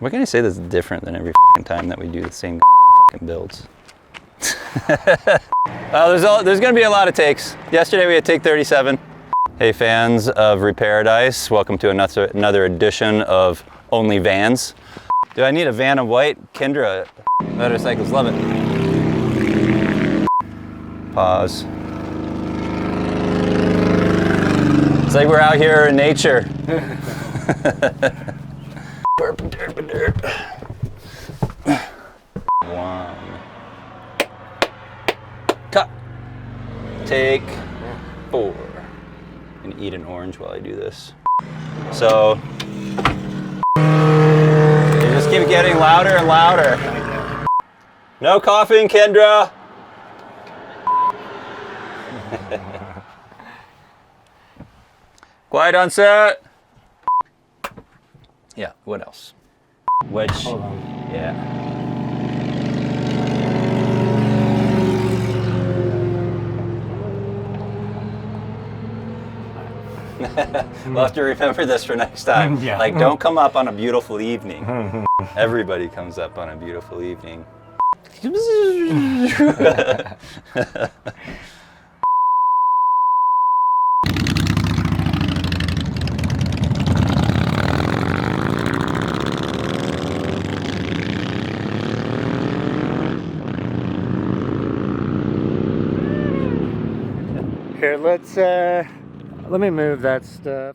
What can I say that's different than every fucking time that we do the same fucking builds? There's gonna be a lot of takes. Yesterday we had take 37. Hey fans of Reparadise, welcome to another edition of Only Vans. Do I need a van of white? Kendra, motorcycles love it. Pause. It's like we're out here in nature. Derp, derp, derp. One. Cut. Take 4. I'm gonna eat an orange while I do this. So, you just keep getting louder and louder. No coughing, Kendra. Quiet on set. Yeah, what else? Which, hold on. Yeah. We'll have to remember this for next time. Yeah. Like, don't come up on a beautiful evening. Everybody comes up on a beautiful evening. Here, let me move that stuff.